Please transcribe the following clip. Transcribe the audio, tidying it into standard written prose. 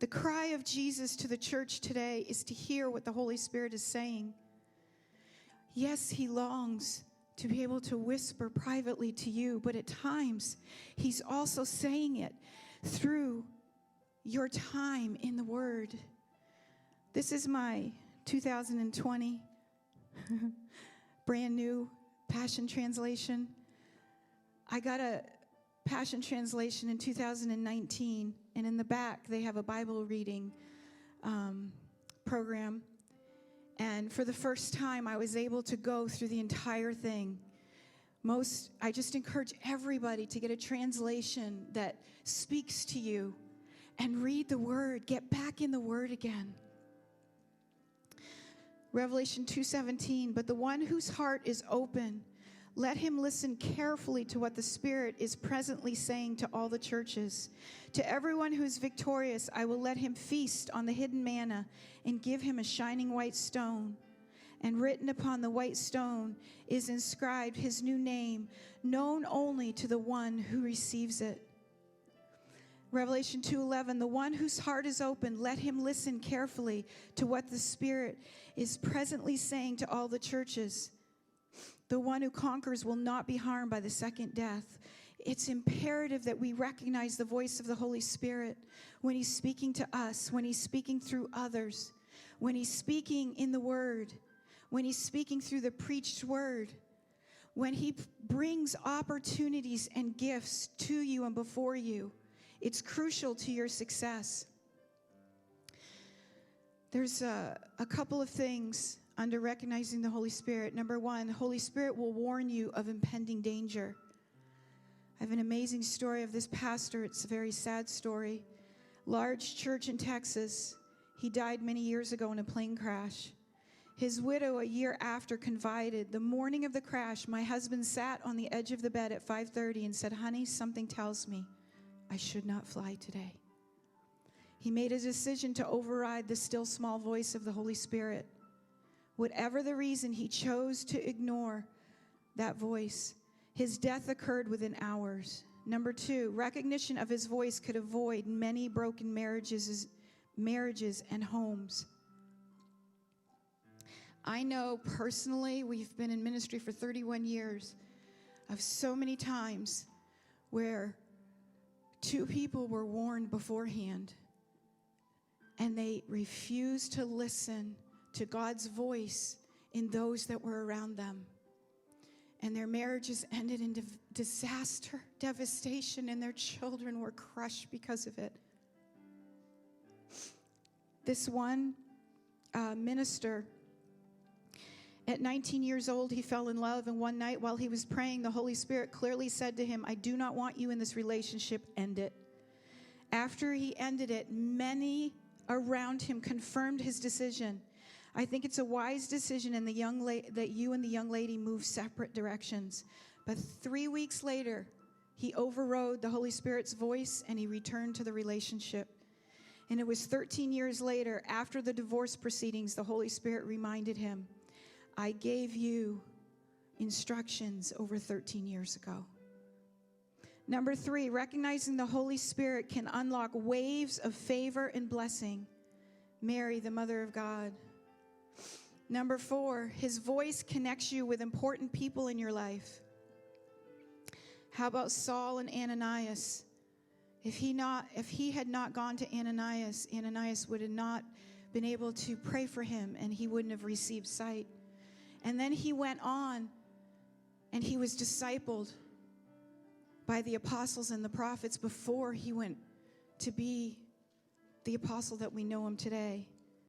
The cry of Jesus to the church today is to hear what the Holy Spirit is saying. Yes, he longs to be able to whisper privately to you, but at times he's also saying it through your time in the Word. This is my 2020 brand new Passion Translation. I got a Passion Translation in 2019, and in the back they have a Bible reading program. And for the first time, I was able to go through the entire thing. I just encourage everybody to get a translation that speaks to you and read the Word. Get back in the Word again. Revelation 2:17, but the one whose heart is open, let him listen carefully to what the Spirit is presently saying to all the churches. To everyone who is victorious, I will let him feast on the hidden manna and give him a shining white stone. And written upon the white stone is inscribed his new name, known only to the one who receives it. Revelation 2:11, the one whose heart is open, let him listen carefully to what the Spirit is presently saying to all the churches. The one who conquers will not be harmed by the second death. It's imperative that we recognize the voice of the Holy Spirit when he's speaking to us, when he's speaking through others, when he's speaking in the Word, when he's speaking through the preached Word, when he brings opportunities and gifts to you and before you. It's crucial to your success. There's a couple of things under recognizing the Holy Spirit. Number one, the Holy Spirit will warn you of impending danger. I have an amazing story of this pastor. It's a very sad story. Large church in Texas. He died many years ago in a plane crash. His widow, a year after, confided, the morning of the crash, my husband sat on the edge of the bed at 5:30 and said, honey, something tells me I should not fly today. He made a decision to override the still small voice of the Holy Spirit. Whatever the reason, he chose to ignore that voice. His death occurred within hours. Number two, recognition of his voice could avoid many broken marriages and homes. I know personally, we've been in ministry for 31 years, of so many times where two people were warned beforehand and they refused to listen to God's voice in those that were around them. And their marriages ended in disaster, devastation, and their children were crushed because of it. This one minister, at 19 years old, he fell in love, and one night while he was praying, the Holy Spirit clearly said to him, I do not want you in this relationship, end it. After he ended it, many around him confirmed his decision. I think it's a wise decision that you and the young lady move separate directions. But 3 weeks later, he overrode the Holy Spirit's voice and he returned to the relationship. And it was 13 years later, after the divorce proceedings, the Holy Spirit reminded him, I gave you instructions over 13 years ago. Number three, recognizing the Holy Spirit can unlock waves of favor and blessing. Mary, the Mother of God. Number four, his voice connects you with important people in your life. How about Saul and Ananias? If he had not gone to Ananias, Ananias would have not been able to pray for him and he wouldn't have received sight. And then he went on and he was discipled by the apostles and the prophets before he went to be the apostle that we know him today.